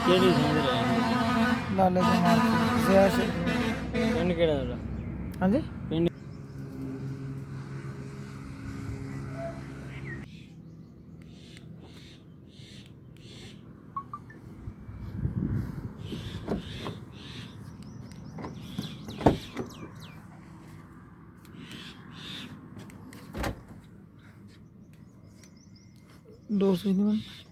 ਕਿਹੜੀ ਸਮਝ ਰਿਹਾ ਲਾਲੇ ਦੇ ਨਾਲ ਜ਼ਹਿਰ ਸੇ ਪਿੰਡ ਕਿਹੜਾ ਤੁਹਾਡਾ ਹਾਂਜੀ ਪਿੰਡ ਦੋ ਸੌ ਨਹੀਂ